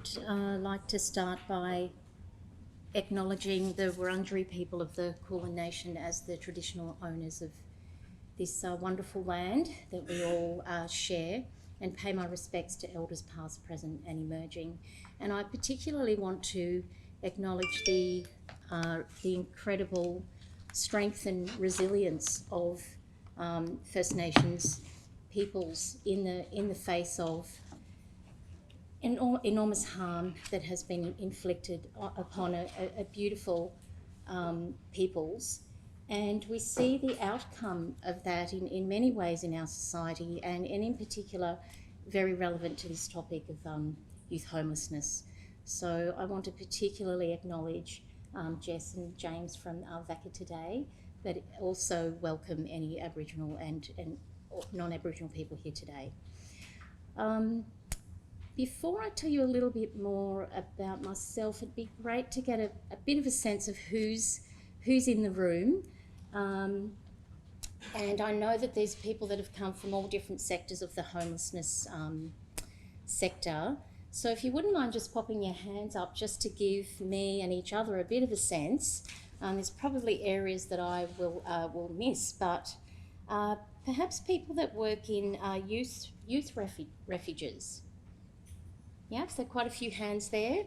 would like to start by acknowledging the Wurundjeri people of the Kulin Nation as the traditional owners of this wonderful land that we all share, and pay my respects to elders past, present and emerging. And I particularly want to acknowledge the incredible strength and resilience of First Nations peoples in the face of enormous harm that has been inflicted upon a beautiful peoples. And we see the outcome of that in many ways in our society, and in particular very relevant to this topic of youth homelessness. So I want to particularly acknowledge Jess and James from VACA today, but also welcome any Aboriginal and non-Aboriginal people here today. Before I tell you a little bit more about myself, it'd be great to get a bit of a sense of who's in the room. And I know that there's people that have come from all different sectors of the homelessness sector. So if you wouldn't mind just popping your hands up just to give me and each other a bit of a sense. There's probably areas that I will miss, but perhaps people that work in youth refuges. Yeah, so quite a few hands there.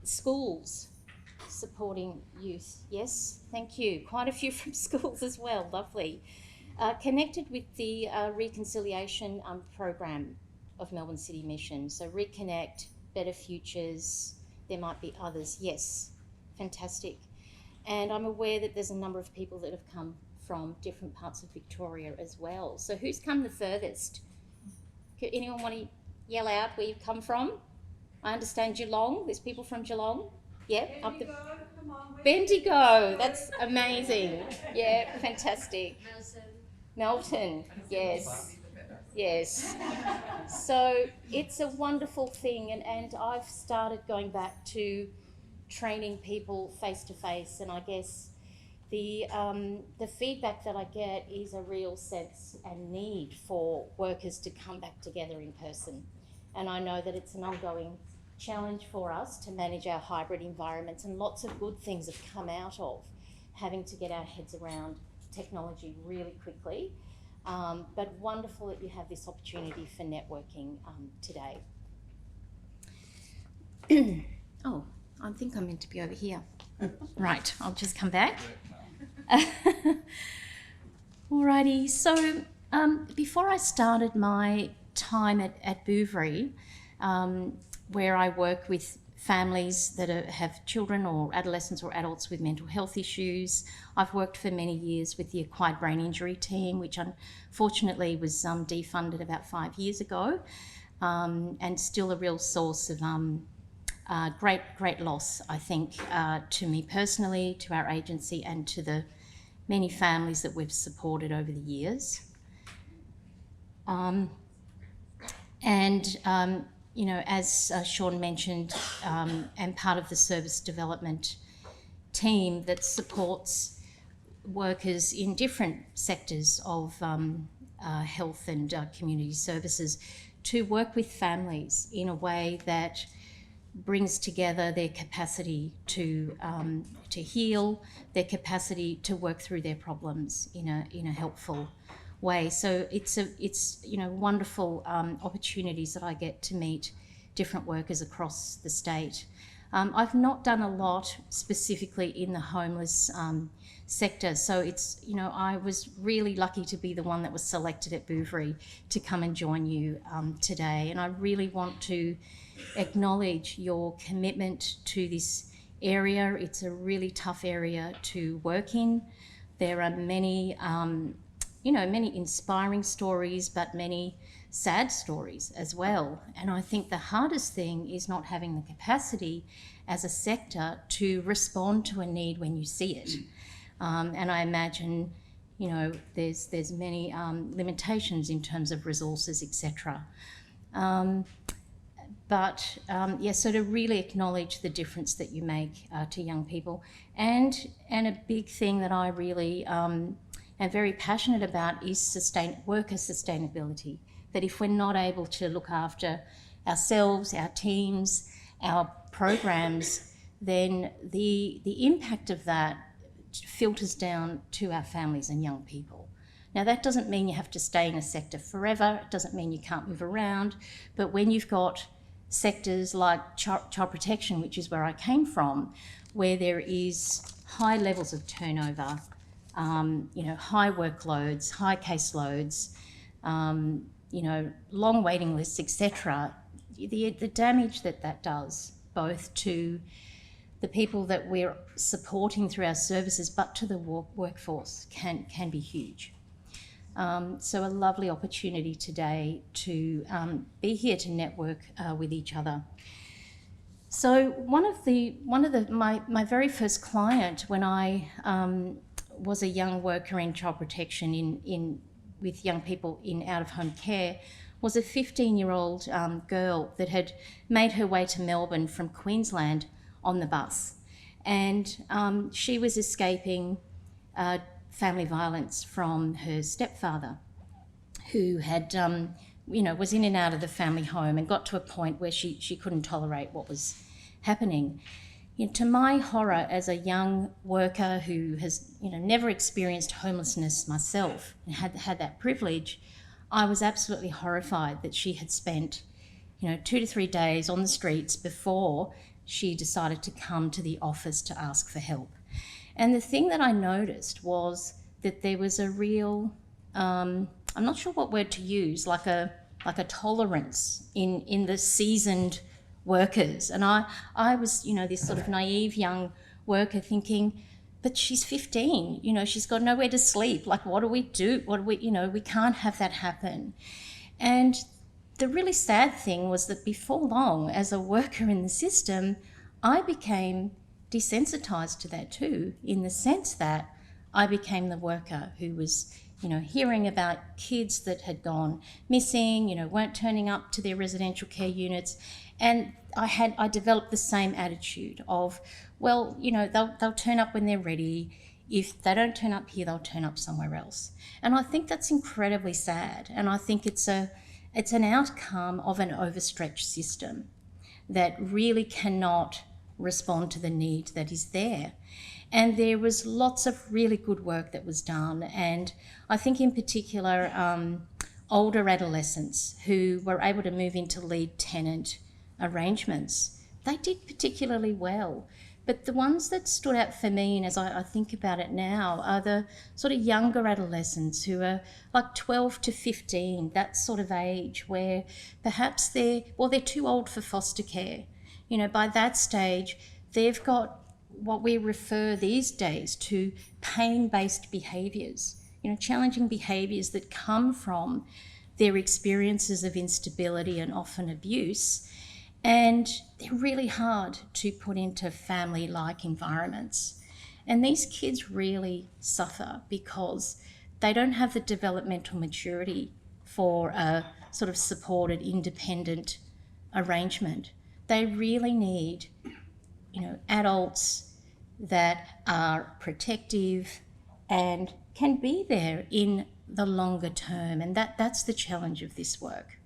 Schools supporting youth. Yes, thank you. Quite a few from schools as well. Lovely. Connected with the reconciliation program of Melbourne City Mission. So Reconnect, Better Futures, there might be others. Yes, fantastic. And I'm aware that there's a number of people that have come from different parts of Victoria as well. So who's come the furthest? Could anyone want to yell out where you've come from? I understand Geelong. There's people from Geelong. Yep, up the Bendigo. That's amazing. Yeah, fantastic. Melton. Yes. Yes. So it's a wonderful thing, and I've started going back to training people face to face, and I guess the feedback that I get is a real sense and need for workers to come back together in person. And I know that it's an ongoing challenge for us to manage our hybrid environments, and lots of good things have come out of having to get our heads around technology really quickly. But wonderful that you have this opportunity for networking today. Oh, I think I'm meant to be over here. Right, I'll just come back. Alrighty, so before I started my time at Bouverie, where I work with families that have children or adolescents or adults with mental health issues. I've worked for many years with the acquired brain injury team, which unfortunately was defunded about 5 years ago, and still a real source of great loss, I think, to me personally, to our agency, and to the many families that we've supported over the years. You know, as Sean mentioned, I'm part of the service development team that supports workers in different sectors of health and community services to work with families in a way that brings together their capacity to heal, their capacity to work through their problems in a helpful way. So it's you know, wonderful opportunities that I get to meet different workers across the state. I've not done a lot specifically in the homeless sector, so it's, you know, I was really lucky to be the one that was selected at Bouverie to come and join you today, and I really want to acknowledge your commitment to this area. It's a really tough area to work in. There are many you know, many inspiring stories, but many sad stories as well. And I think the hardest thing is not having the capacity as a sector to respond to a need when you see it. And I imagine, you know, there's many limitations in terms of resources, etc. Yeah, so to really acknowledge the difference that you make to young people, and a big thing that I really am very passionate about is worker sustainability. That if we're not able to look after ourselves, our teams, our programs, then the impact of that filters down to our families and young people. Now, that doesn't mean you have to stay in a sector forever. It doesn't mean you can't move around. But when you've got sectors like child protection, which is where I came from, where there is high levels of turnover, high workloads, high caseloads, long waiting lists, etc., the damage that does, both to the people that we're supporting through our services, but to the workforce, can be huge. So a lovely opportunity today to be here to network with each other. So my very first client when I was a young worker in child protection with young people in out-of-home care was a 15-year-old girl that had made her way to Melbourne from Queensland on the bus, and she was escaping family violence from her stepfather, who had was in and out of the family home and got to a point where she couldn't tolerate what was happening. To my horror, as a young worker who has never experienced homelessness myself and had that privilege, I was absolutely horrified that she had spent 2 to 3 days on the streets before she decided to come to the office to ask for help. And the thing that I noticed was that there was a real, I'm not sure what word to use, like a tolerance in the seasoned workers. And I was, this sort of naive young worker thinking, but she's 15, she's got nowhere to sleep. Like, what do we do? We can't have that happen. And the really sad thing was that before long, as a worker in the system, I became desensitized to that too, in the sense that I became the worker who was, hearing about kids that had gone missing, weren't turning up to their residential care units. And I developed the same attitude of, well, they'll turn up when they're ready. If they don't turn up here, they'll turn up somewhere else. And I think that's incredibly sad. And I think it's an outcome of an overstretched system that really cannot respond to the need that is there. And there was lots of really good work that was done. And I think in particular, older adolescents who were able to move into lead tenant arrangements, they did particularly well. But the ones that stood out for me, and as I think about it now, are the sort of younger adolescents who are like 12 to 15, that sort of age where perhaps they're too old for foster care. By that stage, they've got what we refer these days to pain-based behaviours, challenging behaviours that come from their experiences of instability and often abuse. And they're really hard to put into family-like environments. And these kids really suffer because they don't have the developmental maturity for a sort of supported, independent arrangement. They really need, adults that are protective and can be there in the longer term. And that's the challenge of this work.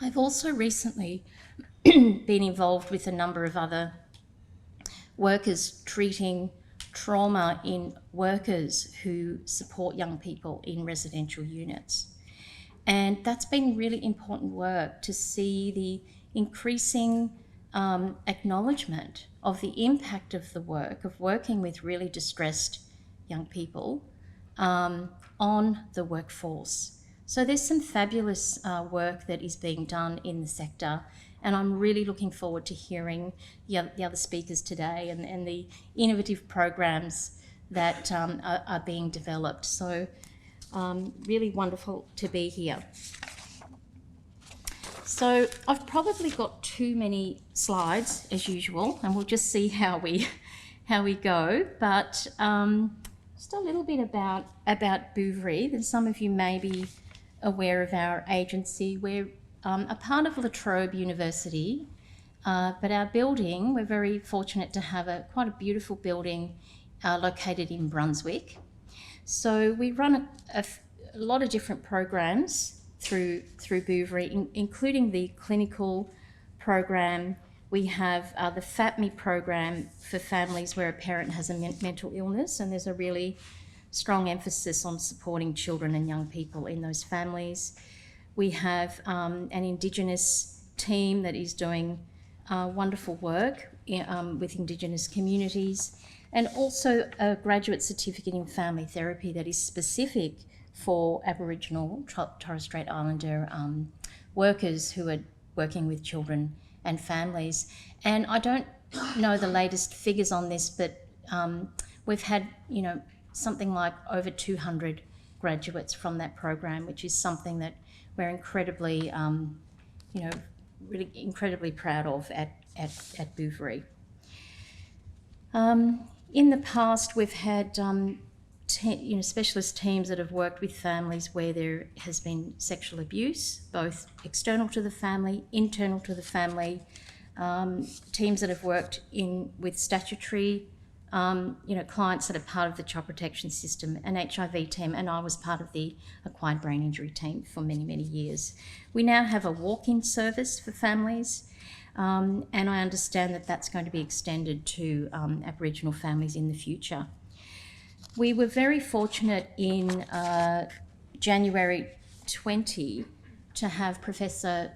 I've also recently been involved with a number of other workers treating trauma in workers who support young people in residential units. And that's been really important work to see the increasing acknowledgement of the impact of the work of working with really distressed young people on the workforce. So there's some fabulous work that is being done in the sector, and I'm really looking forward to hearing the other speakers today and the innovative programs that are being developed. So really wonderful to be here. So I've probably got too many slides as usual, and we'll just see how we go. But just a little bit about Bouverie. That some of you may be aware of our agency. We're a part of La Trobe University, but our building, we're very fortunate to have quite a beautiful building located in Brunswick. So we run a lot of different programs through Bouverie, including the clinical program. We have the FAPMI program for families where a parent has a mental illness, and there's a really strong emphasis on supporting children and young people in those families. We have an Indigenous team that is doing wonderful work with Indigenous communities, and also a graduate certificate in family therapy that is specific for Aboriginal Torres Strait Islander workers who are working with children and families. And I don't know the latest figures on this, but we've had, something like over 200 graduates from that program, which is something that we're incredibly, really incredibly proud of at Bouverie. In the past, we've had specialist teams that have worked with families where there has been sexual abuse, both external to the family, internal to the family. Teams that have worked with statutory, clients that are part of the child protection system, an HIV team, and I was part of the acquired brain injury team for many, many years. We now have a walk-in service for families, and I understand that that's going to be extended to Aboriginal families in the future. We were very fortunate in January 20 to have Professor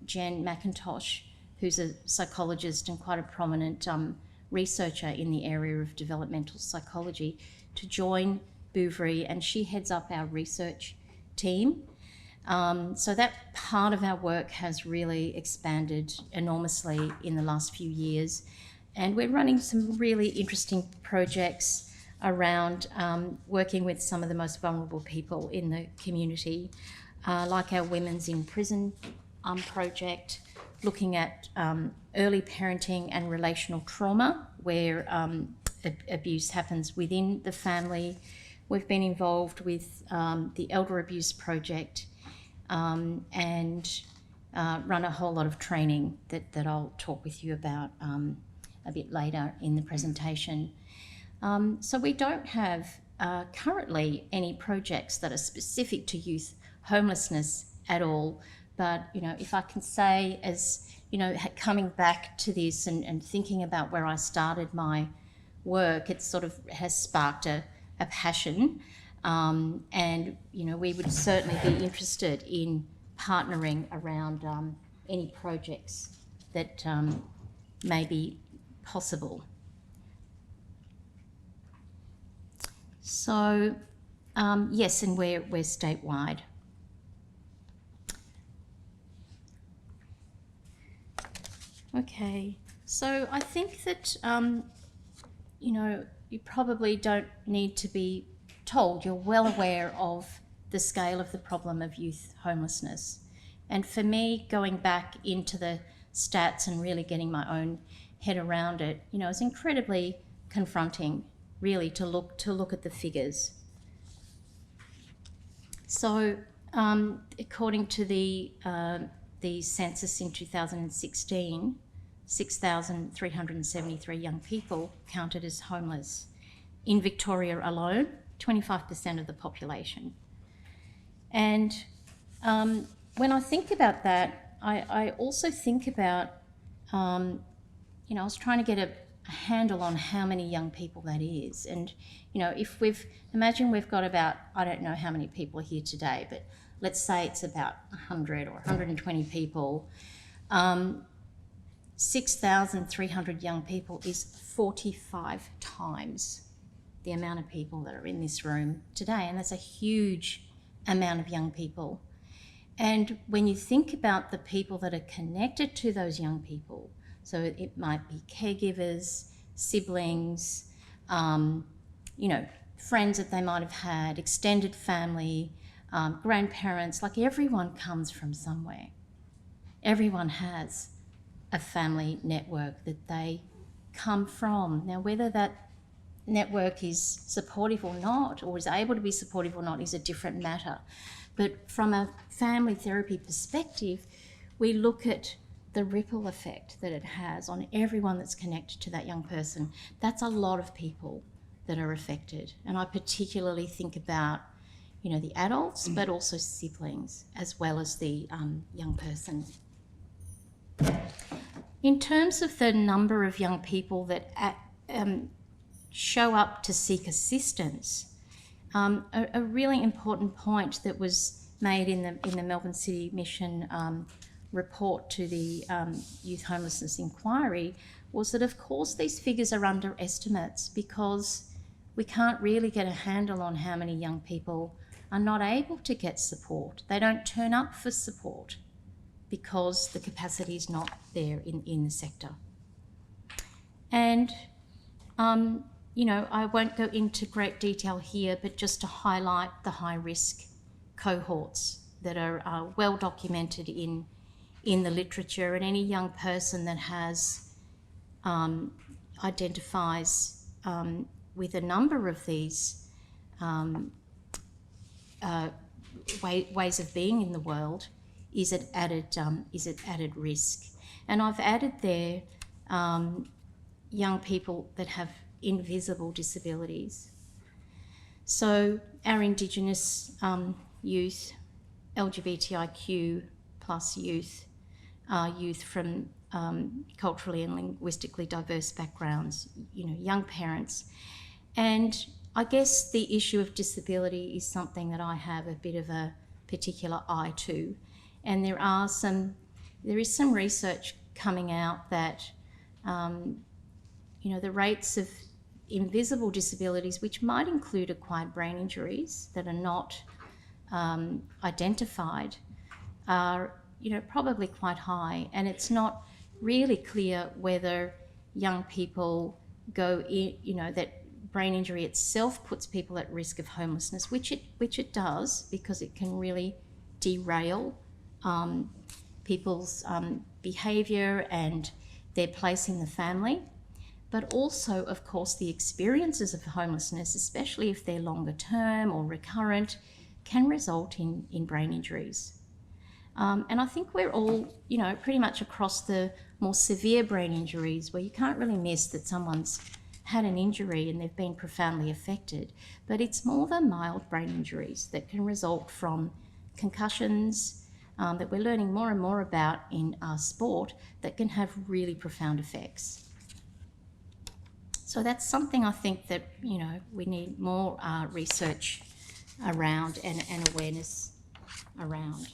Jen McIntosh, who's a psychologist and quite a prominent researcher in the area of developmental psychology, to join Bouverie, and she heads up our research team. So that part of our work has really expanded enormously in the last few years, and we're running some really interesting projects around working with some of the most vulnerable people in the community, like our Women's in Prison project, looking at early parenting and relational trauma, where abuse happens within the family. We've been involved with the Elder Abuse Project and run a whole lot of training that I'll talk with you about a bit later in the presentation. So we don't have currently any projects that are specific to youth homelessness at all. But, if I can say, as, coming back to this and thinking about where I started my work, it sort of has sparked a passion. And, we would certainly be interested in partnering around any projects that may be possible. So, yes, and we're statewide. Okay, so I think that, you probably don't need to be told. You're well aware of the scale of the problem of youth homelessness. And for me, going back into the stats and really getting my own head around it, it's incredibly confronting, really, to look at the figures. So, according to the census in 2016, 6,373 young people counted as homeless. In Victoria alone, 25% of the population. And when I think about that, I also think about, I was trying to get a handle on how many young people that is. And, if imagine we've got about, I don't know how many people are here today, but let's say it's about 100 or 120 people. 6,300 young people is 45 times the amount of people that are in this room today, and that's a huge amount of young people. And when you think about the people that are connected to those young people, so it might be caregivers, siblings, friends that they might have had, extended family, grandparents, like everyone comes from somewhere. Everyone has a family network that they come from. Now, whether that network is supportive or not, or is able to be supportive or not, is a different matter. But from a family therapy perspective, we look at the ripple effect that it has on everyone that's connected to that young person. That's a lot of people that are affected. And I particularly think about, the adults, but also siblings, as well as the young person. In terms of the number of young people that show up to seek assistance, a really important point that was made in the Melbourne City Mission report to the Youth Homelessness Inquiry was that, of course, these figures are underestimates because we can't really get a handle on how many young people are not able to get support. They don't turn up for support because the capacity is not there in the sector. And, I won't go into great detail here, but just to highlight the high-risk cohorts that are well documented in the literature, and any young person that has identifies with a number of these ways of being in the world is at added risk. And I've added there young people that have invisible disabilities. So our Indigenous youth, LGBTIQ plus youth, youth from culturally and linguistically diverse backgrounds, young parents. And I guess the issue of disability is something that I have a bit of a particular eye to. And there is some research coming out that, the rates of invisible disabilities, which might include acquired brain injuries that are not identified, are, probably quite high. And it's not really clear whether young people go in, that brain injury itself puts people at risk of homelessness, which it does, because it can really derail people's behaviour and their place in the family. But also, of course, the experiences of homelessness, especially if they're longer term or recurrent, can result in brain injuries. And I think we're all, pretty much across the more severe brain injuries where you can't really miss that someone's had an injury and they've been profoundly affected. But it's more the mild brain injuries that can result from concussions that we're learning more and more about in our sport that can have really profound effects. So that's something I think that, we need more research around and awareness around.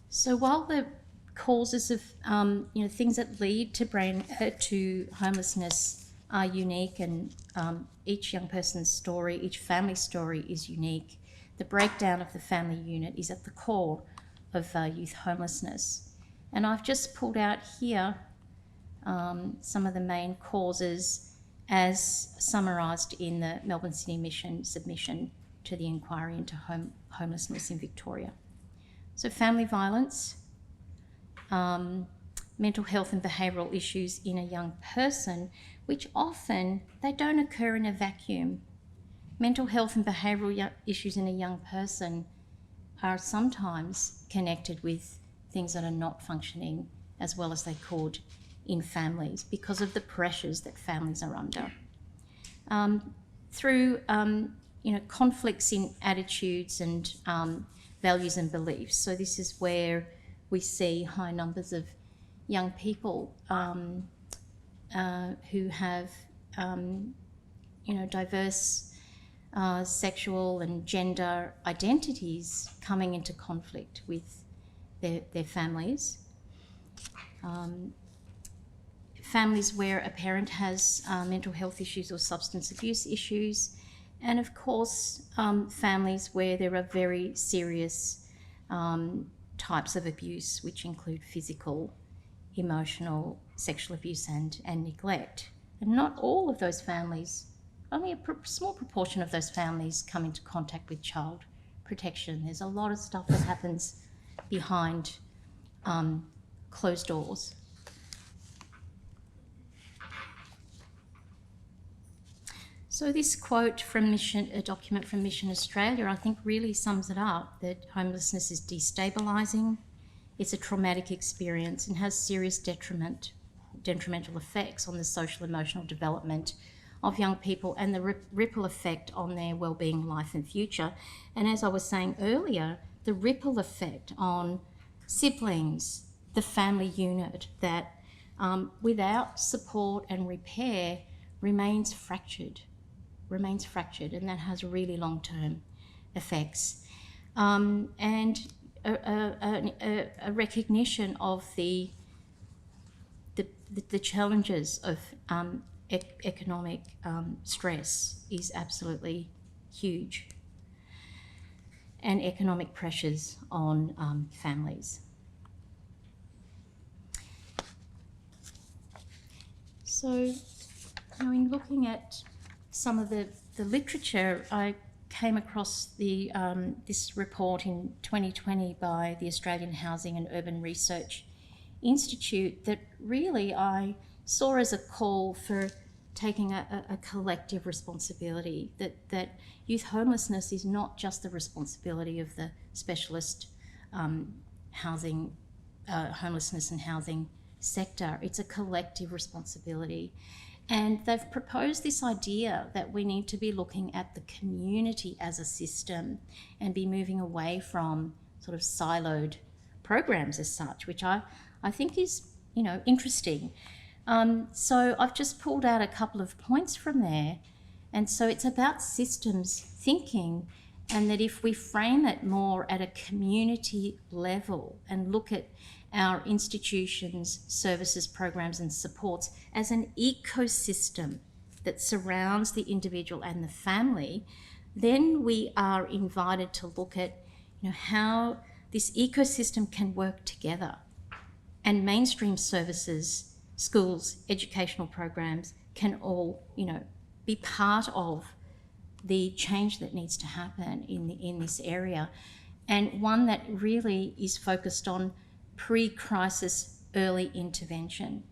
So while the causes of, things that lead to homelessness are unique, and each young person's story, each family story is unique, the breakdown of the family unit is at the core of youth homelessness. And I've just pulled out here some of the main causes as summarised in the Melbourne City Mission submission to the inquiry into homelessness in Victoria. So family violence, mental health and behavioural issues in a young person, which often they don't occur in a vacuum. Mental health and behavioural issues in a young person are sometimes connected with things that are not functioning as well as they could in families because of the pressures that families are under. Through conflicts in attitudes and values and beliefs. So this is where we see high numbers of young people who have diverse sexual and gender identities coming into conflict with their families. Families where a parent has mental health issues or substance abuse issues, and of course families where there are very serious types of abuse, which include physical, emotional, sexual abuse and neglect. And not all of those families, only a small proportion of those families come into contact with child protection. There's a lot of stuff that happens behind closed doors. So this quote from a document from Mission Australia, I think really sums it up, that homelessness is destabilising, it's a traumatic experience and has serious detrimental effects on the social emotional development of young people and the ripple effect on their well-being, life and future. And as I was saying earlier, the ripple effect on siblings, the family unit, that without support and repair remains fractured, and that has really long-term effects. And a recognition of the challenges of economic stress is absolutely huge, and economic pressures on families. So, in looking at some of the literature, I came across this report in 2020 by the Australian Housing and Urban Research Institute that really I saw as a call for taking a collective responsibility, that youth homelessness is not just the responsibility of the specialist housing, homelessness and housing sector. It's a collective responsibility. And they've proposed this idea that we need to be looking at the community as a system and be moving away from sort of siloed programs as such, which I think is, interesting. So I've just pulled out a couple of points from there. And so it's about systems thinking, and that if we frame it more at a community level and look at our institutions, services, programs and supports as an ecosystem that surrounds the individual and the family, then we are invited to look at how this ecosystem can work together. And mainstream services, schools, educational programs can all, be part of the change that needs to happen in this area, and one that really is focused on pre-crisis early intervention,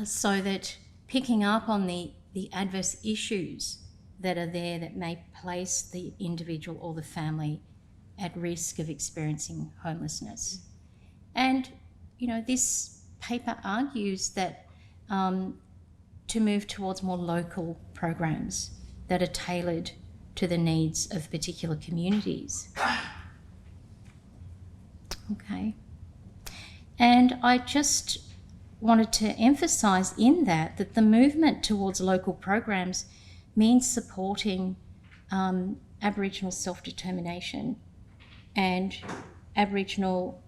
so that picking up on the adverse issues that are there that may place the individual or the family at risk of experiencing homelessness. And, this paper argues that to move towards more local programs that are tailored to the needs of particular communities. Okay. And I just wanted to emphasise in that the movement towards local programs means supporting Aboriginal self-determination and Aboriginal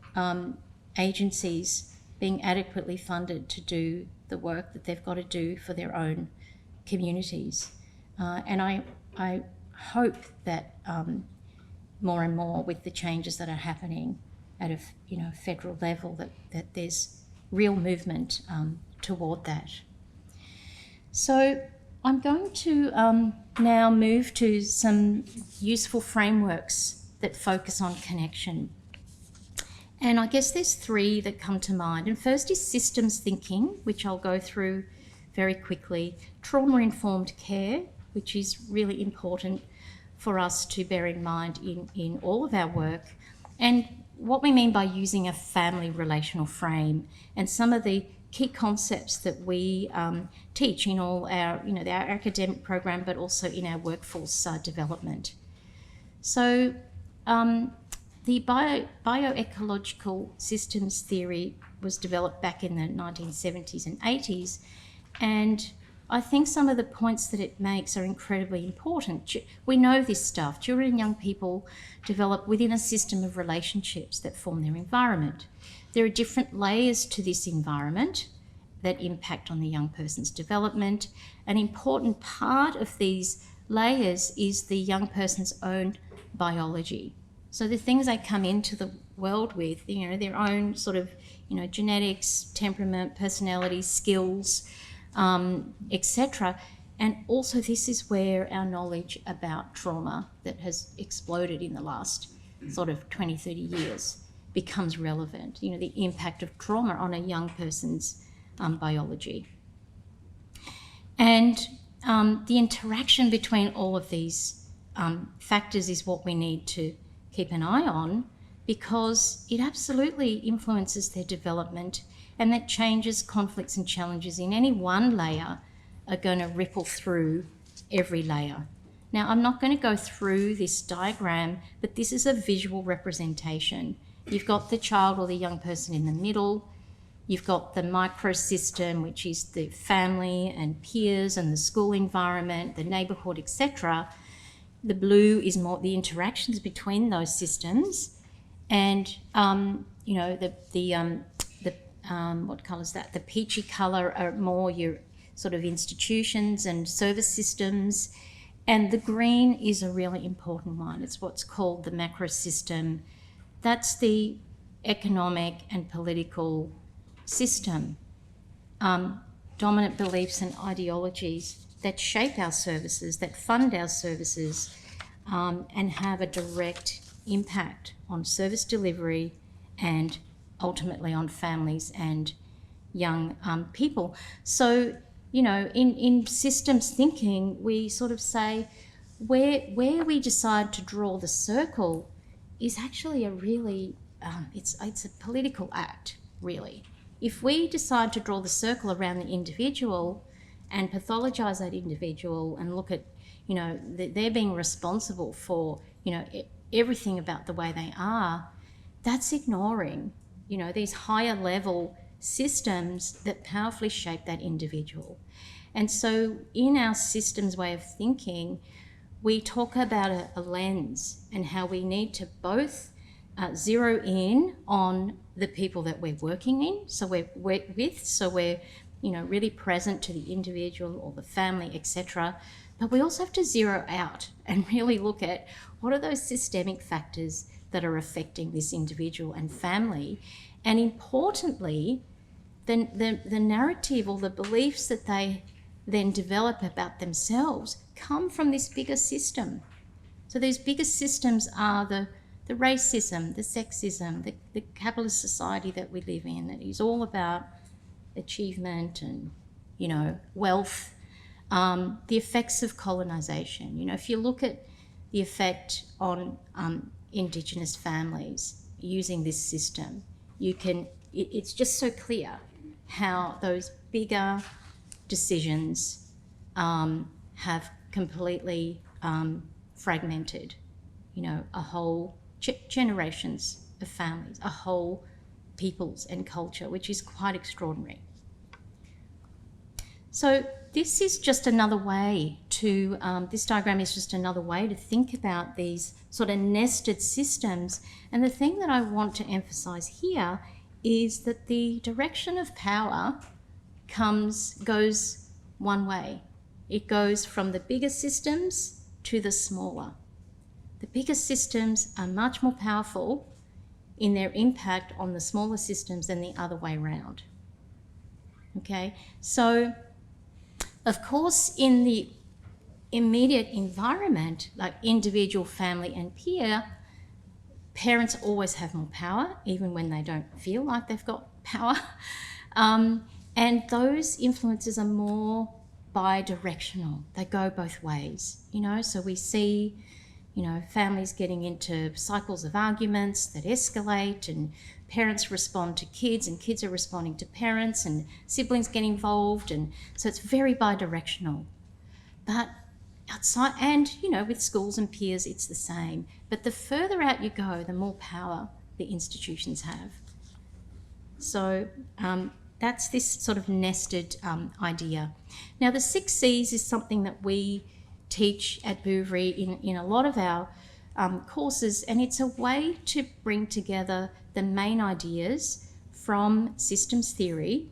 agencies being adequately funded to do the work that they've got to do for their own communities. And I hope that more and more with the changes that are happening at a federal level, that there's real movement toward that. So I'm going to now move to some useful frameworks that focus on connection. And I guess there's three that come to mind. And first is systems thinking, which I'll go through very quickly. Trauma-informed care, which is really important for us to bear in mind in all of our work. And what we mean by using a family-relational frame, and some of the key concepts that we teach in all our, our academic program, but also in our workforce development. So the bioecological systems theory was developed back in the 1970s and 80s, and I think some of the points that it makes are incredibly important. We know this stuff. Children and young people develop within a system of relationships that form their environment. There are different layers to this environment that impact on the young person's development. An important part of these layers is the young person's own biology. So the things they come into the world with, their own sort of, genetics, temperament, personality, skills, etc. And also this is where our knowledge about trauma that has exploded in the last sort of 20, 30 years becomes relevant, the impact of trauma on a young person's biology. And the interaction between all of these factors is what we need to keep an eye on, because it absolutely influences their development and that changes, conflicts and challenges in any one layer are going to ripple through every layer. Now, I'm not going to go through this diagram, but this is a visual representation. You've got the child or the young person in the middle. You've got the microsystem, which is the family and peers and the school environment, the neighbourhood, etc. The blue is more the interactions between those systems, and what colour is that? The peachy colour are more your sort of institutions and service systems, and the green is a really important one. It's what's called the macro system. That's the economic and political system, dominant beliefs and ideologies that shape our services, that fund our services, and have a direct impact on service delivery and ultimately on families and young people. So, in systems thinking, we sort of say where we decide to draw the circle is actually a really, it's a political act, really. If we decide to draw the circle around the individual and pathologise that individual and look at, they're being responsible for, everything about the way they are, that's ignoring, these higher level systems that powerfully shape that individual. And so in our systems way of thinking, we talk about a lens and how we need to both zero in on the people that we're working in, so we're really present to the individual or the family, etc. But we also have to zero out and really look at what are those systemic factors that are affecting this individual and family, and importantly, the narrative or the beliefs that they then develop about themselves come from this bigger system. So these bigger systems are the racism, the sexism, the capitalist society that we live in, that is all about achievement and, wealth, the effects of colonisation. If you look at the effect on Indigenous families using this system, it's just so clear how those bigger decisions have completely fragmented, a whole generations of families, a whole peoples and culture, which is quite extraordinary. So this is just another way to, this diagram is just another way to think about these sort of nested systems. And the thing that I want to emphasise here is that the direction of power goes one way. It goes from the bigger systems to the smaller. The bigger systems are much more powerful in their impact on the smaller systems than the other way around. Okay, so of course in the immediate environment, like individual, family and peer, parents always have more power, even when they don't feel like they've got power. And those influences are more bi-directional. They go both ways, so we see, families getting into cycles of arguments that escalate, and parents respond to kids and kids are responding to parents, and siblings get involved, and so it's very bi-directional. But outside, and with schools and peers it's the same, but the further out you go, the more power the institutions have. So that's this sort of nested idea. Now the 6 C's is something that we teach at Bouverie in a lot of our courses, and it's a way to bring together the main ideas from systems theory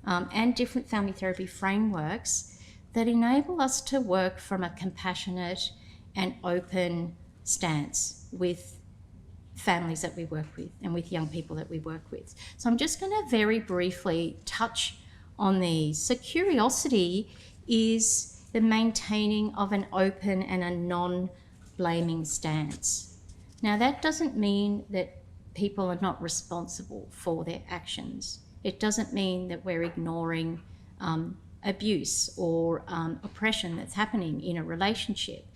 and different family therapy frameworks that enable us to work from a compassionate and open stance with families that we work with and with young people that we work with. So I'm just going to very briefly touch on these. So curiosity is the maintaining of an open and a non-blaming stance. Now that doesn't mean that people are not responsible for their actions. It doesn't mean that we're ignoring abuse or oppression that's happening in a relationship.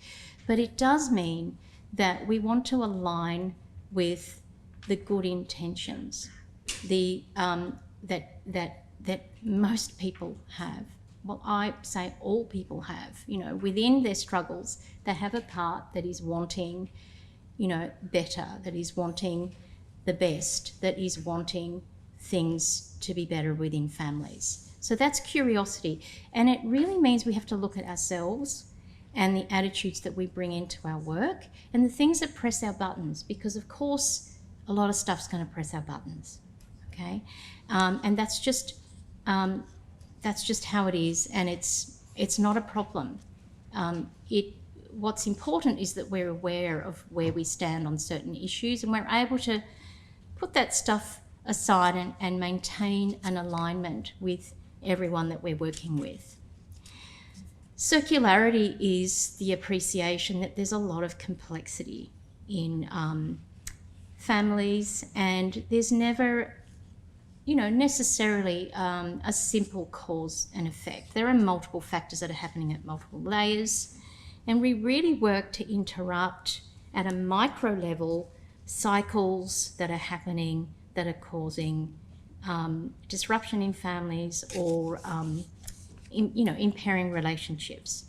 But it does mean that we want to align with the good intentions, the that most people have. Well, I say all people have, within their struggles, they have a part that is wanting, better, that is wanting the best, that is wanting things to be better within families. So that's curiosity. And it really means we have to look at ourselves and the attitudes that we bring into our work and the things that press our buttons, because of course a lot of stuff's going to press our buttons, okay? And that's just how it is, and it's not a problem. What's important is that we're aware of where we stand on certain issues, and we're able to put that stuff aside and maintain an alignment with everyone that we're working with. Circularity is the appreciation that there's a lot of complexity in families, and there's never necessarily a simple cause and effect. There are multiple factors that are happening at multiple layers, and we really work to interrupt at a micro level cycles that are happening that are causing disruption in families or impairing relationships.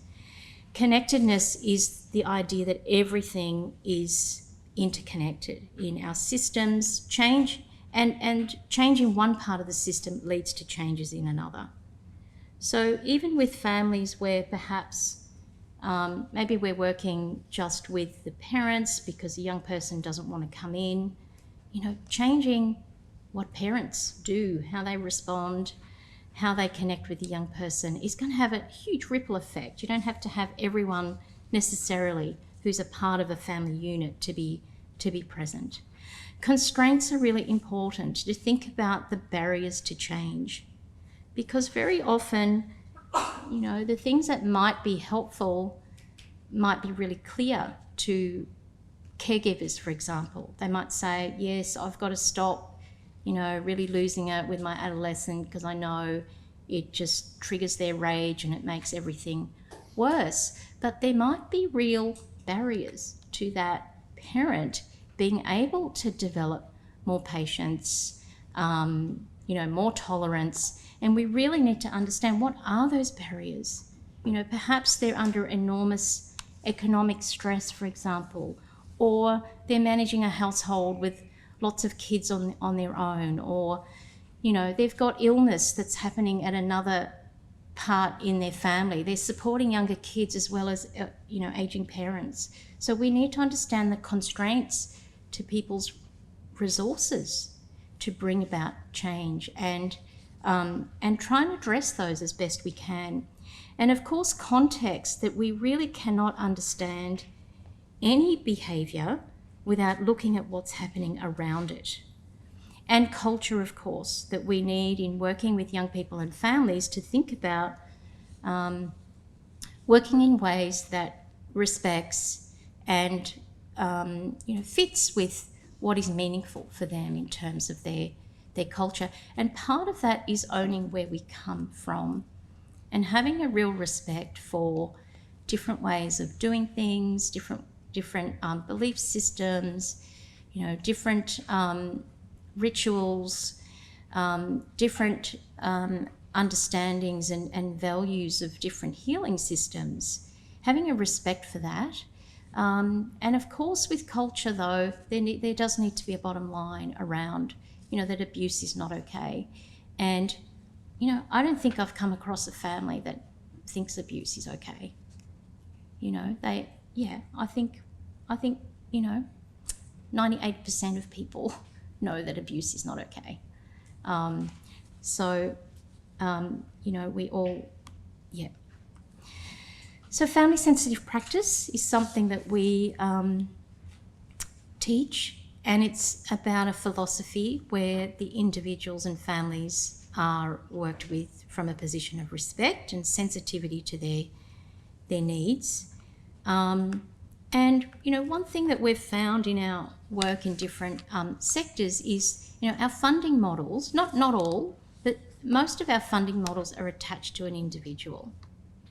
Connectedness is the idea that everything is interconnected in our systems. Change in one part of the system leads to changes in another. So even with families where perhaps maybe we're working just with the parents because the young person doesn't want to come in, changing what parents do, how they respond, how they connect with the young person is going to have a huge ripple effect. You don't have to have everyone necessarily who's a part of a family unit to be present. Constraints are really important, to think about the barriers to change, because very often, the things that might be helpful might be really clear to caregivers, for example. They might say, yes, I've got to stop, really losing it with my adolescent because I know it just triggers their rage and it makes everything worse. But there might be real barriers to that parent being able to develop more patience, more tolerance, and we really need to understand what are those barriers. Perhaps they're under enormous economic stress, for example, or they're managing a household with lots of kids on their own, or they've got illness that's happening at another part in their family. They're supporting younger kids as well as aging parents. So we need to understand the constraints to people's resources to bring about change and try and address those as best we can. And of course, context, that we really cannot understand any behaviour without looking at what's happening around it. And culture, of course, that we need in working with young people and families to think about working in ways that respects and fits with what is meaningful for them in terms of their culture. And part of that is owning where we come from and having a real respect for different ways of doing things, different belief systems, different rituals, different understandings and values of different healing systems. Having a respect for that. And of course, with culture, though, there does need to be a bottom line around, that abuse is not okay. And, I don't think I've come across a family that thinks abuse is okay. I think 98% of people know that abuse is not okay. We all, So family-sensitive practice is something that we teach, and it's about a philosophy where the individuals and families are worked with from a position of respect and sensitivity to their needs. And one thing that we've found in our work in different sectors is, our funding models, not all, but most of our funding models are attached to an individual.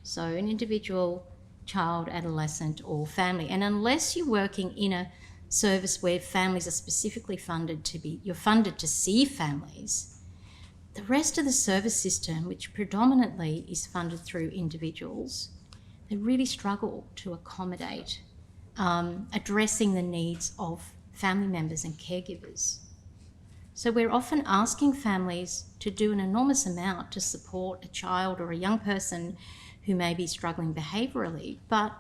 So an individual, child, adolescent, or family. And unless you're working in a service where families are specifically funded you're funded to see families, the rest of the service system, which predominantly is funded through individuals, they really struggle to accommodate addressing the needs of family members and caregivers. So we're often asking families to do an enormous amount to support a child or a young person who may be struggling behaviourally, but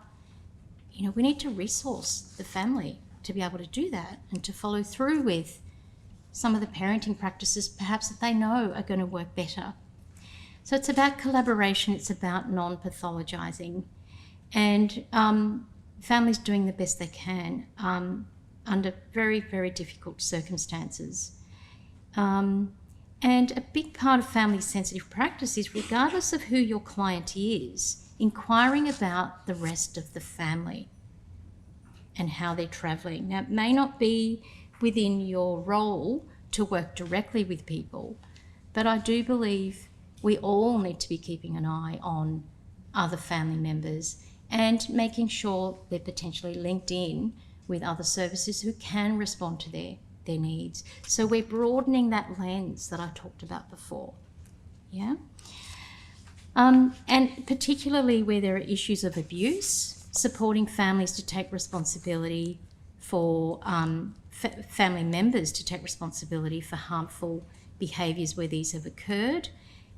we need to resource the family to be able to do that and to follow through with some of the parenting practices perhaps that they know are going to work better. So it's about collaboration, it's about non-pathologising, and families doing the best they can under very, very difficult circumstances. And a big part of family-sensitive practice is, regardless of who your client is, inquiring about the rest of the family and how they're travelling. Now, it may not be within your role to work directly with people, but I do believe we all need to be keeping an eye on other family members and making sure they're potentially linked in with other services who can respond to their needs. So we're broadening that lens that I talked about before. Yeah. And particularly where there are issues of abuse, supporting families to take responsibility for family members to take responsibility for harmful behaviours where these have occurred,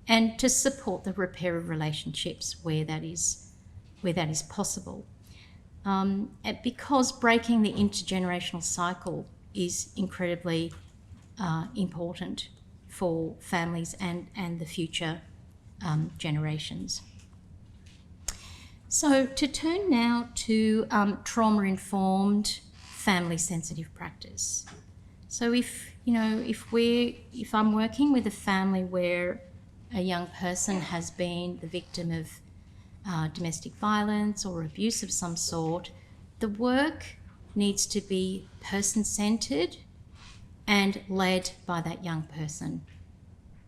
and to support the repair of relationships where that is possible. Because breaking the intergenerational cycle is incredibly important for families and the future generations. So to turn now to trauma-informed family-sensitive practice. So if I'm working with a family where a young person has been the victim of domestic violence or abuse of some sort, the work needs to be person-centred and led by that young person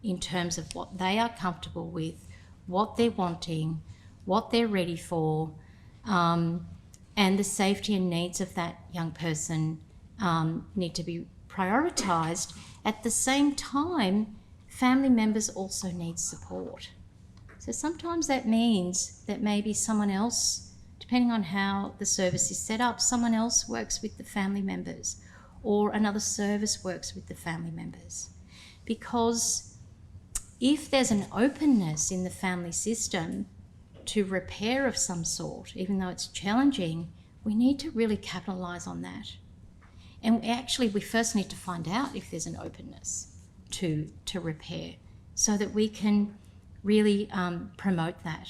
in terms of what they are comfortable with, what they're wanting, what they're ready for, and the safety and needs of that young person need to be prioritised. At the same time, family members also need support. So sometimes that means that maybe someone else, depending on how the service is set up, someone else works with the family members, or another service works with the family members. Because if there's an openness in the family system to repair of some sort, even though it's challenging, we need to really capitalise on that. And actually, we first need to find out if there's an openness to repair, so that we can really promote that.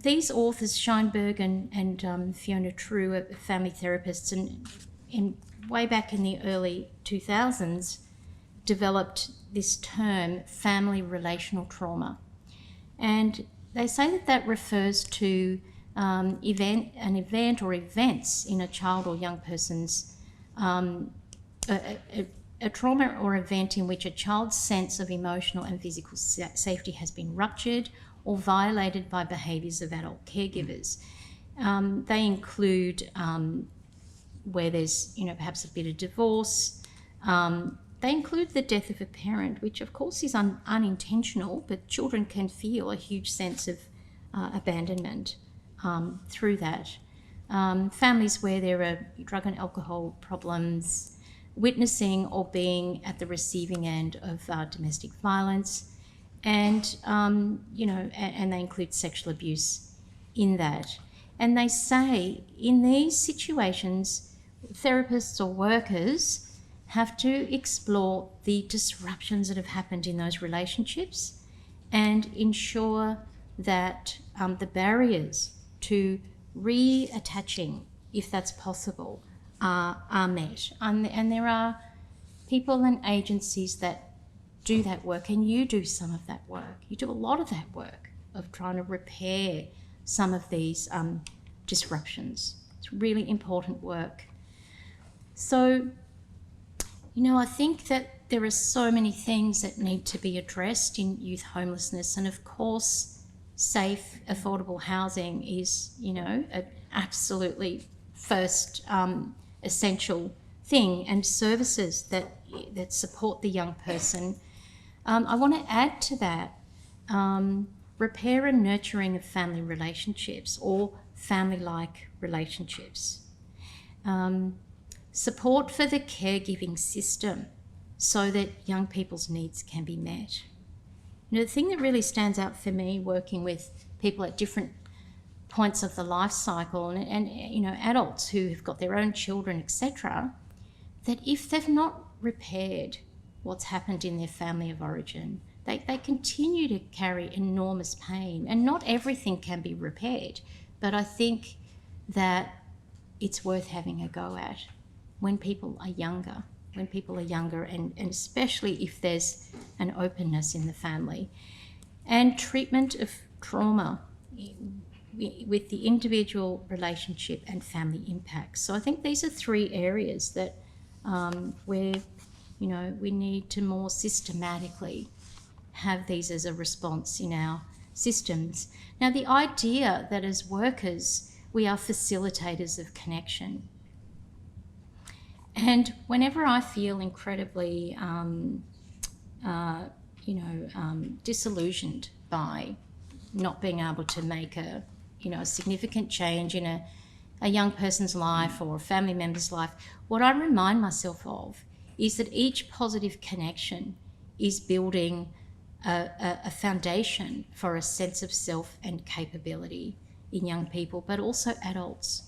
These authors, Scheinberg and Fiona True, are family therapists, and way back in the early 2000s, developed this term, family-relational trauma. And they say that refers to an event or events in a child or young person's, a trauma or event in which a child's sense of emotional and physical safety has been ruptured or violated by behaviours of adult caregivers. They include where there's, perhaps a bit of divorce. They include the death of a parent, which of course is unintentional, but children can feel a huge sense of abandonment through that. Families where there are drug and alcohol problems, witnessing or being at the receiving end of domestic violence, and and they include sexual abuse in that. And they say in these situations, therapists or workers have to explore the disruptions that have happened in those relationships and ensure that the barriers to reattaching, if that's possible, are met. And there are people and agencies that do that work, and you do some of that work. You do a lot of that work of trying to repair some of these disruptions. It's really important work. So, I think that there are so many things that need to be addressed in youth homelessness, and of course, safe, affordable housing is, an absolutely first essential thing, and services that, that support the young person. I want to add to that repair and nurturing of family relationships or family-like relationships. Support for the caregiving system so that young people's needs can be met. The thing that really stands out for me working with people at different points of the life cycle and adults who have got their own children, etc., that if they've not repaired what's happened in their family of origin, they continue to carry enormous pain, and not everything can be repaired, but I think that it's worth having a go at when people are younger, and especially if there's an openness in the family. And treatment of trauma with the individual, relationship and family impacts. So I think these are 3 areas that where we need to more systematically have these as a response in our systems. Now, the idea that as workers we are facilitators of connection. And whenever I feel incredibly disillusioned by not being able to make a significant change in a young person's life or a family member's life, what I remind myself of is that each positive connection is building a foundation for a sense of self and capability in young people, but also adults.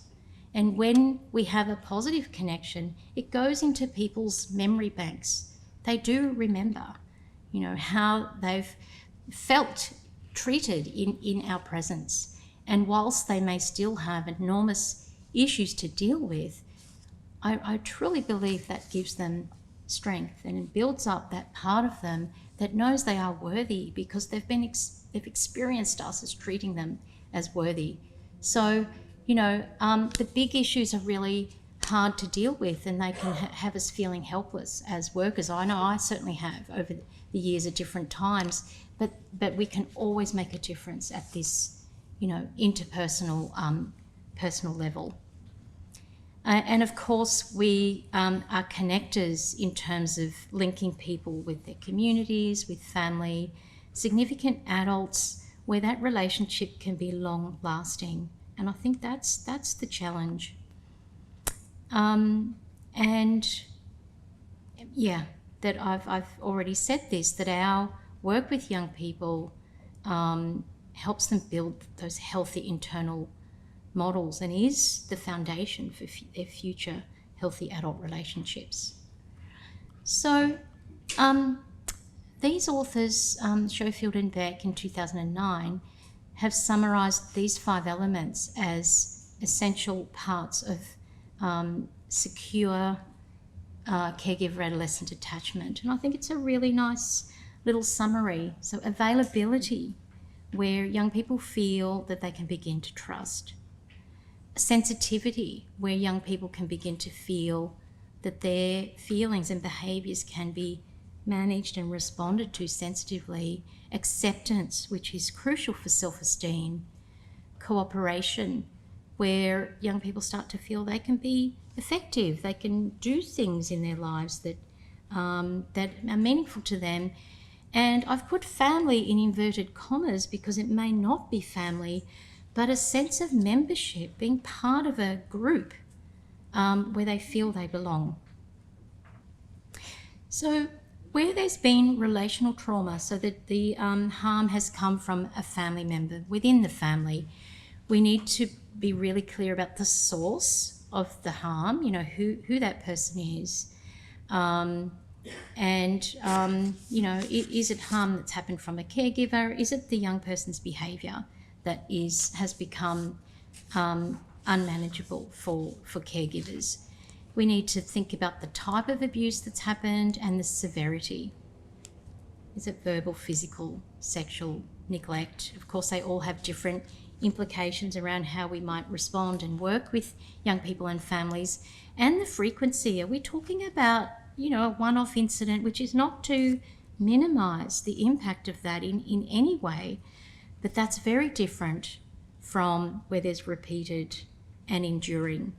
And when we have a positive connection, it goes into people's memory banks. They do remember, how they've felt treated in our presence. And whilst they may still have enormous issues to deal with, I truly believe that gives them strength, and it builds up that part of them that knows they are worthy because they've experienced us as treating them as worthy. So, the big issues are really hard to deal with, and they can have us feeling helpless as workers. I know I certainly have over the years at different times, but we can always make a difference at this, interpersonal, personal level. And of course, we are connectors in terms of linking people with their communities, with family, significant adults, where that relationship can be long lasting. And I think that's the challenge. That I've already said this, that our work with young people helps them build those healthy internal models and is the foundation for their future healthy adult relationships. So these authors, Schofield and Beck in 2009, have summarised these 5 elements as essential parts of secure caregiver adolescent attachment. And I think it's a really nice little summary. So availability, where young people feel that they can begin to trust. Sensitivity, where young people can begin to feel that their feelings and behaviours can be managed and responded to sensitively. Acceptance, which is crucial for self-esteem. Cooperation, where young people start to feel they can be effective, they can do things in their lives that are meaningful to them. And I've put family in inverted commas because it may not be family, but a sense of membership, being part of a group where they feel they belong. So where there's been relational trauma, so that the harm has come from a family member within the family, we need to be really clear about the source of the harm, who that person is. Is it harm that's happened from a caregiver? Is it the young person's behaviour that has become unmanageable for caregivers? We need to think about the type of abuse that's happened and the severity. Is it verbal, physical, sexual, neglect? Of course, they all have different implications around how we might respond and work with young people and families. And the frequency. Are we talking about, a one-off incident, which is not to minimise the impact of that in any way, but that's very different from where there's repeated and enduring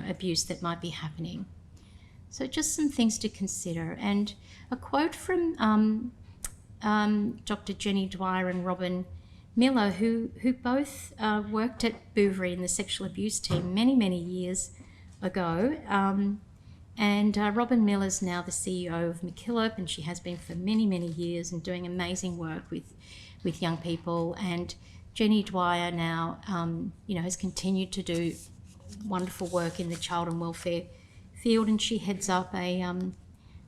abuse that might be happening. So just some things to consider. And a quote from Dr. Jenny Dwyer and Robin Miller, who both worked at Bouverie in the sexual abuse team many, many years ago. And Robin Miller's now the CEO of McKillop, and she has been for many, many years and doing amazing work with young people. And Jenny Dwyer now, has continued to do wonderful work in the child and welfare field, and she heads up a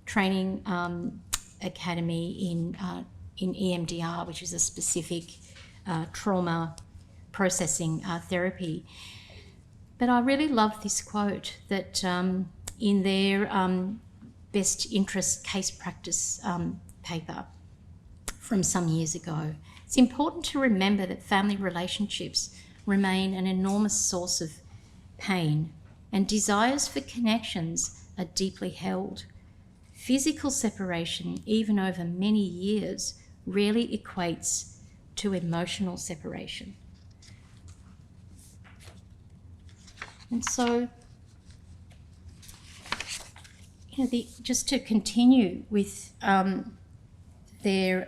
training academy in EMDR, which is a specific trauma processing therapy. But I really love this quote that in their best interest case practice paper from some years ago, it's important to remember that family relationships remain an enormous source of pain, and desires for connections are deeply held. Physical separation, even over many years, rarely equates to emotional separation. And so, just to continue with their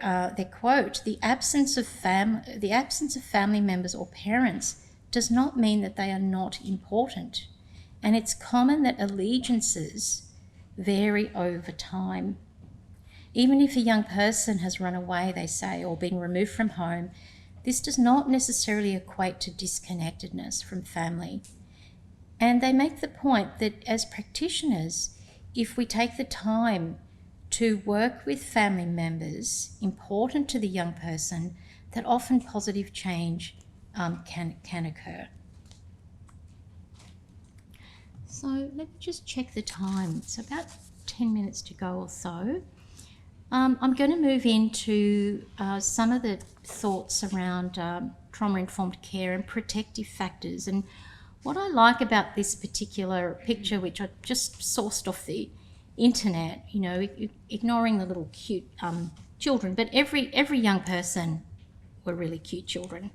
quote, the absence of family members or parents does not mean that they are not important, and it's common that allegiances vary over time. Even if a young person has run away, they say, or been removed from home, this does not necessarily equate to disconnectedness from family. And they make the point that as practitioners, if we take the time to work with family members important to the young person, that often positive change can occur. So let me just check the time. It's about 10 minutes to go or so. I'm going to move into some of the thoughts around trauma-informed care and protective factors. And what I like about this particular picture, which I just sourced off the internet, ignoring the little cute children, but every young person were really cute children.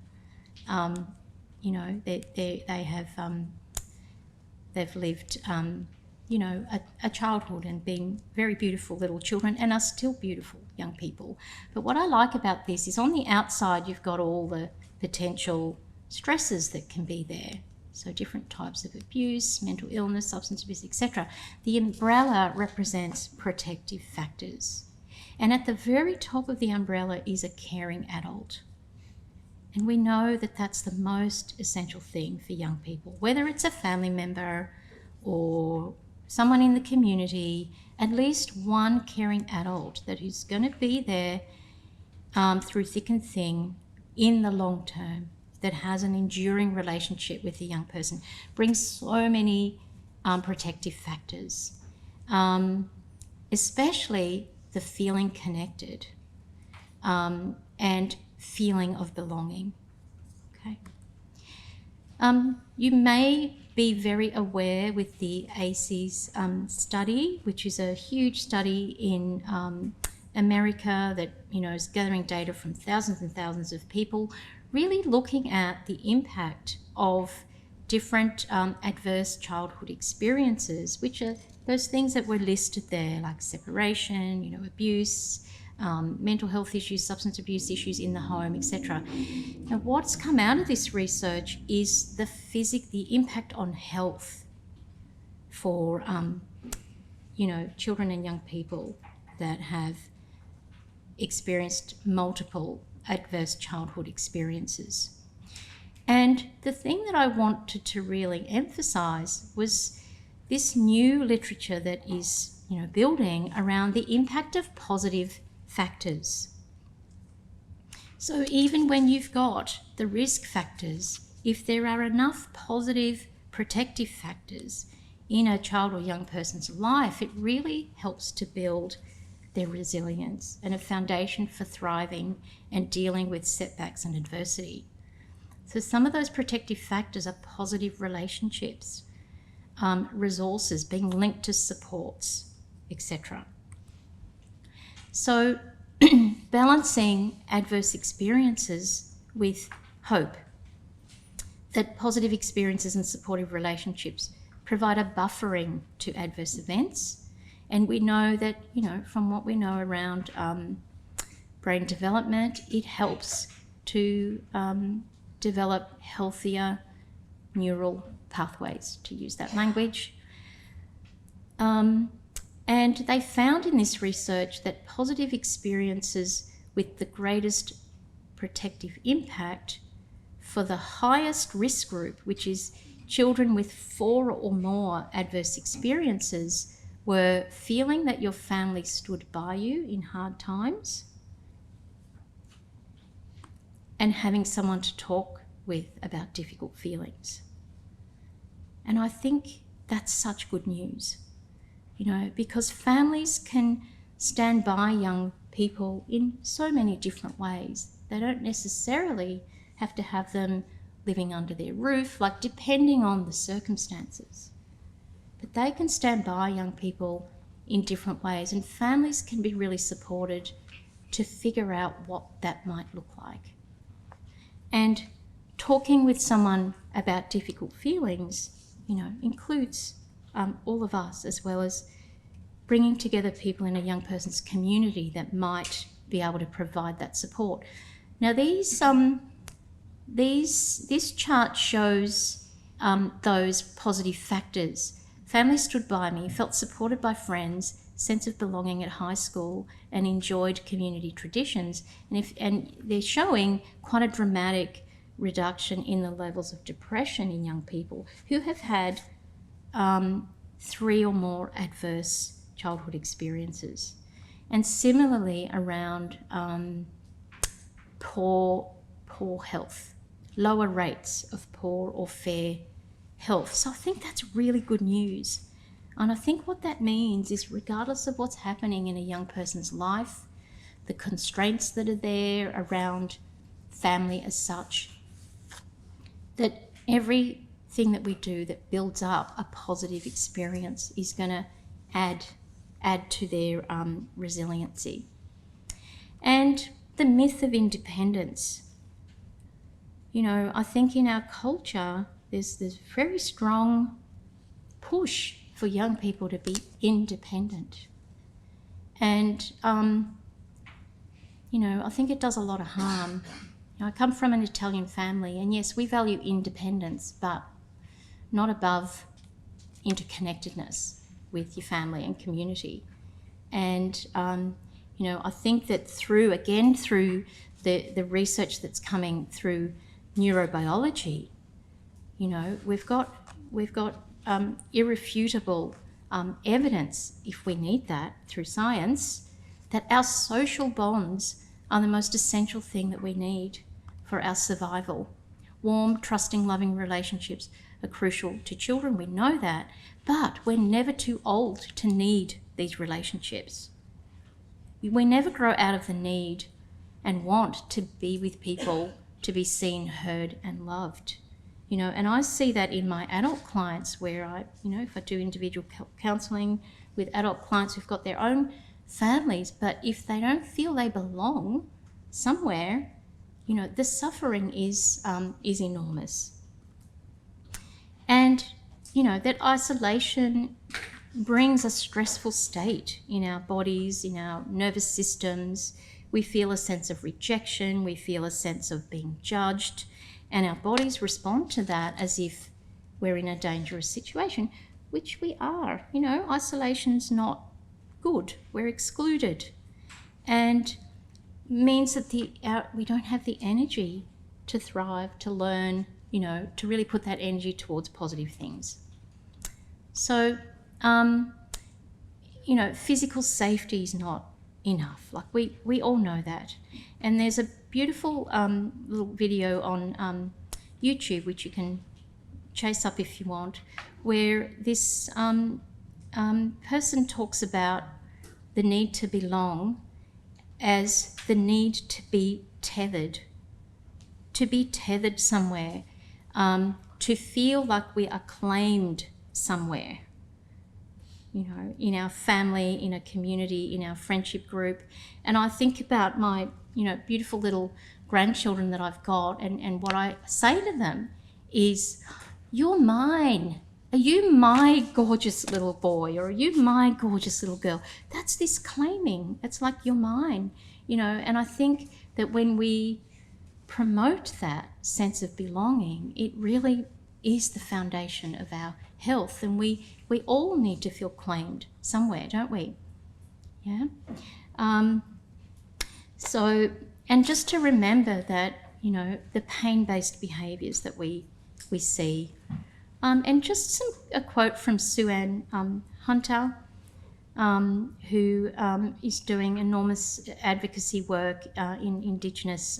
They've lived, a childhood and been very beautiful little children and are still beautiful young people. But what I like about this is on the outside you've got all the potential stresses that can be there. So different types of abuse, mental illness, substance abuse, etc. The umbrella represents protective factors. And at the very top of the umbrella is a caring adult. And we know that that's the most essential thing for young people, whether it's a family member or someone in the community, at least one caring adult that is going to be there through thick and thin in the long term, that has an enduring relationship with the young person, brings so many protective factors, especially the feeling connected and feeling of belonging. Okay. You may be very aware with the ACEs study, which is a huge study in America that is gathering data from thousands and thousands of people, really looking at the impact of different adverse childhood experiences, which are those things that were listed there, like separation, abuse, mental health issues, substance abuse issues in the home, etc. Now, what's come out of this research is the impact on health for children and young people that have experienced multiple adverse childhood experiences. And the thing that I wanted to really emphasize was this new literature that is building around the impact of positive factors. So even when you've got the risk factors, if there are enough positive protective factors in a child or young person's life, it really helps to build their resilience and a foundation for thriving and dealing with setbacks and adversity. So some of those protective factors are positive relationships, resources, being linked to supports, etc. So balancing adverse experiences with hope, that positive experiences and supportive relationships provide a buffering to adverse events, And we know that, from what we know around brain development, it helps to develop healthier neural pathways, to use that language. And they found in this research that positive experiences with the greatest protective impact for the highest risk group, which is children with 4 or more adverse experiences, were feeling that your family stood by you in hard times and having someone to talk with about difficult feelings. And I think that's such good news, because families can stand by young people in so many different ways. They don't necessarily have to have them living under their roof, depending on the circumstances. But they can stand by young people in different ways, and families can be really supported to figure out what that might look like. And talking with someone about difficult feelings, includes all of us, as well as bringing together people in a young person's community that might be able to provide that support. Now, this chart shows those positive factors. Family stood by me, felt supported by friends, sense of belonging at high school, and enjoyed community traditions. And they're showing quite a dramatic reduction in the levels of depression in young people who have had 3 or more adverse childhood experiences. And similarly around poor health, lower rates of poor or fair health. So I think that's really good news. And I think what that means is, regardless of what's happening in a young person's life, the constraints that are there around family as such, that everything that we do that builds up a positive experience is going to add to their resiliency. And the myth of independence. I think in our culture, there's this very strong push for young people to be independent. And, I think it does a lot of harm. I come from an Italian family, and yes, we value independence, but not above interconnectedness with your family and community. And, I think that through the research that's coming through neurobiology, we've got irrefutable evidence, if we need that through science, that our social bonds are the most essential thing that we need for our survival. Warm, trusting, loving relationships are crucial to children, we know that, but we're never too old to need these relationships. We never grow out of the need and want to be with people, to be seen, heard and loved. And I see that in my adult clients where if I do individual counselling with adult clients who've got their own families, but if they don't feel they belong somewhere, the suffering is enormous. And, that isolation brings a stressful state in our bodies, in our nervous systems. We feel a sense of rejection, we feel a sense of being judged, and our bodies respond to that as if we're in a dangerous situation, which we are. Isolation's not good. We're excluded. And means that we don't have the energy to thrive, to learn, to really put that energy towards positive things. So, physical safety is not enough. We all know that. And there's a beautiful little video on YouTube, which you can chase up if you want, where this person talks about the need to belong as the need to be tethered somewhere, to feel like we are claimed somewhere, in our family, in a community, in our friendship group. And I think about my, beautiful little grandchildren that I've got, and what I say to them is, you're mine. Are you my gorgeous little boy, or are you my gorgeous little girl? That's this claiming. It's like you're mine, you know. And I think that when we promote that sense of belonging, it really is the foundation of our health. And we all need to feel claimed somewhere, don't we? Yeah. So, and just to remember that, you know, the pain-based behaviours that we see. And just a quote from Sue Ann Hunter, who is doing enormous advocacy work in Indigenous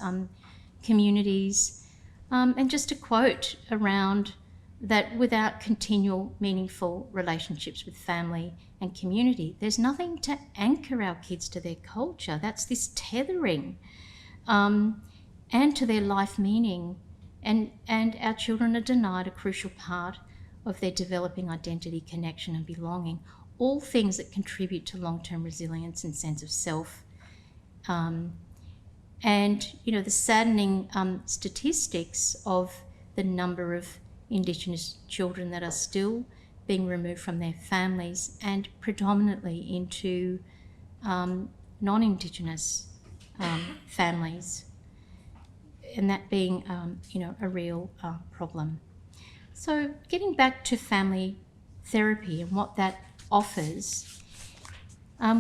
communities. And just a quote around that: without continual, meaningful relationships with family and community, there's nothing to anchor our kids to their culture. That's this tethering, and to their life meaning. And our children are denied a crucial part of their developing identity, connection and belonging, all things that contribute to long-term resilience and sense of self. And, you know, the saddening statistics of the number of Indigenous children that are still being removed from their families and predominantly into non-Indigenous families, and that being, you know, a real problem. So getting back to family therapy and what that offers,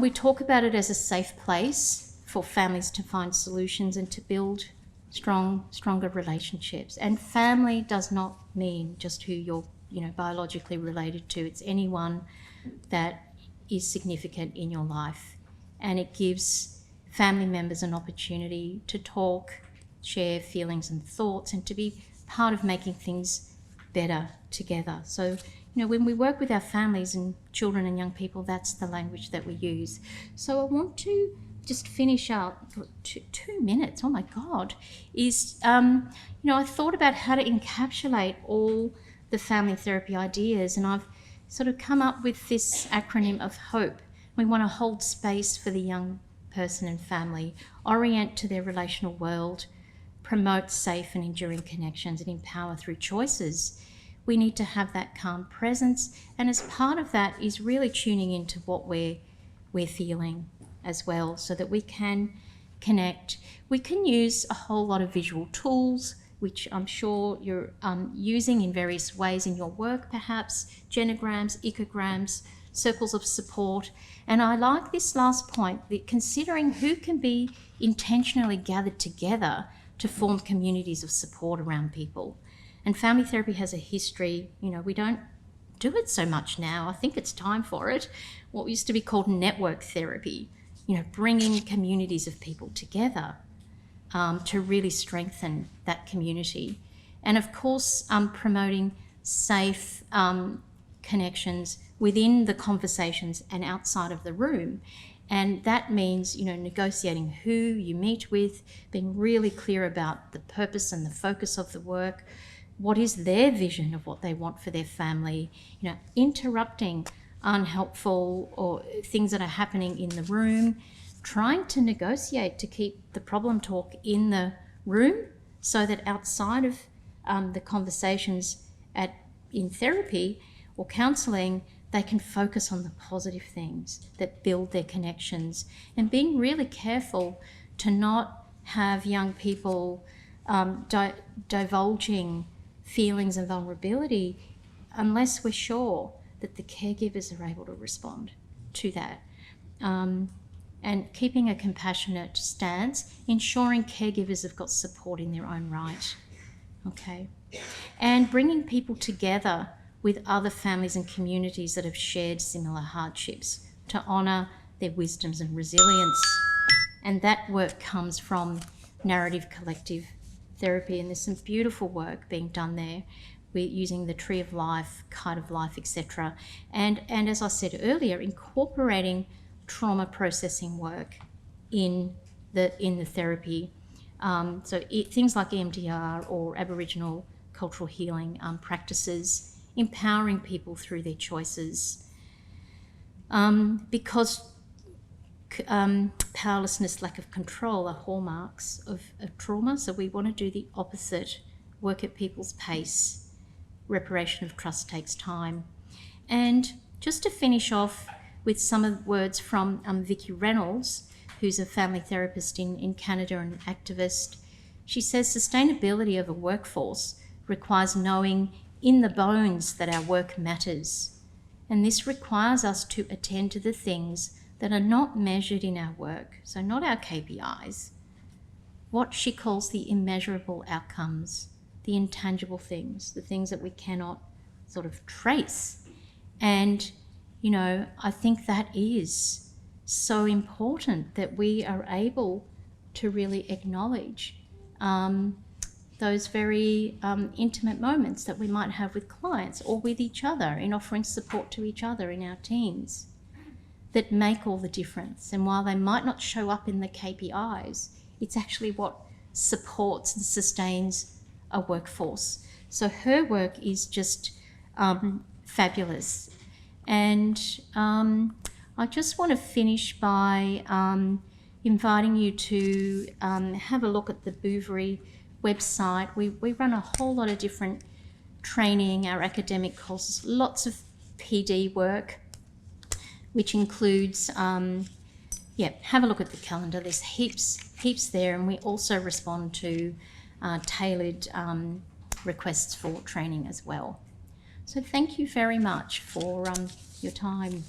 we talk about it as a safe place for families to find solutions and to build stronger relationships. And family does not mean just who you're, you know, biologically related to. It's anyone that is significant in your life. And it gives family members an opportunity to talk, share feelings and thoughts, and to be part of making things better together. So, you know, when we work with our families and children and young people, that's the language that we use. So I want to just finish up for 2 minutes. Oh my God, is, you know, I thought about how to encapsulate all the family therapy ideas, and I've sort of come up with this acronym of HOPE. We want to hold space for the young person and family, orient to their relational world, promote safe and enduring connections, and empower through choices. We need to have that calm presence, and as part of that is really tuning into what we're feeling as well, so that we can connect. We can use a whole lot of visual tools, which I'm sure you're using in various ways in your work, perhaps genograms, ecograms, circles of support. And I like this last point, that considering who can be intentionally gathered together to form communities of support around people. And family therapy has a history, you know, we don't do it so much now. I think it's time for it. What used to be called network therapy, you know, bringing communities of people together to really strengthen that community. And of course, promoting safe connections within the conversations and outside of the room. And that means, you know, negotiating who you meet with, being really clear about the purpose and the focus of the work, what is their vision of what they want for their family, you know, interrupting unhelpful or things that are happening in the room, trying to negotiate to keep the problem talk in the room so that outside of the conversations in therapy or counselling, they can focus on the positive things that build their connections, and being really careful to not have young people divulging feelings and vulnerability unless we're sure that the caregivers are able to respond to that. And keeping a compassionate stance, ensuring caregivers have got support in their own right. Okay. And bringing people together with other families and communities that have shared similar hardships to honour their wisdoms and resilience. And that work comes from narrative collective therapy, and there's some beautiful work being done there. We're using the tree of life, kite of life, etc. And as I said earlier, incorporating trauma processing work in the therapy. So things like EMDR or Aboriginal cultural healing practices, empowering people through their choices. Because powerlessness, lack of control are hallmarks of trauma. So we want to do the opposite, work at people's pace, reparation of trust takes time. And just to finish off with some of the words from Vicky Reynolds, who's a family therapist in Canada and an activist. She says sustainability of a workforce requires knowing in the bones that our work matters. And this requires us to attend to the things that are not measured in our work, so not our KPIs, what she calls the immeasurable outcomes, the intangible things, the things that we cannot sort of trace. And, you know, I think that is so important that we are able to really acknowledge those very intimate moments that we might have with clients or with each other in offering support to each other in our teams that make all the difference. And while they might not show up in the KPIs, it's actually what supports and sustains a workforce. So her work is just fabulous. And I just want to finish by inviting you to have a look at the Bouverie website. We run a whole lot of different training, our academic courses, lots of PD work, which includes, have a look at the calendar. There's heaps there, and we also respond to tailored requests for training as well. So thank you very much for your time.